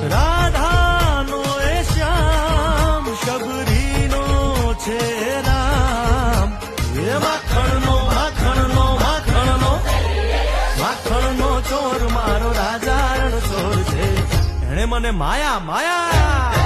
રાધાનો એ શ્યામ શબરીનો છે રામ. એ માખણનો માખણનો માખણનો માખણનો ચોર મારો રાજા રણ ચોર છે. એણે મને માયા માયા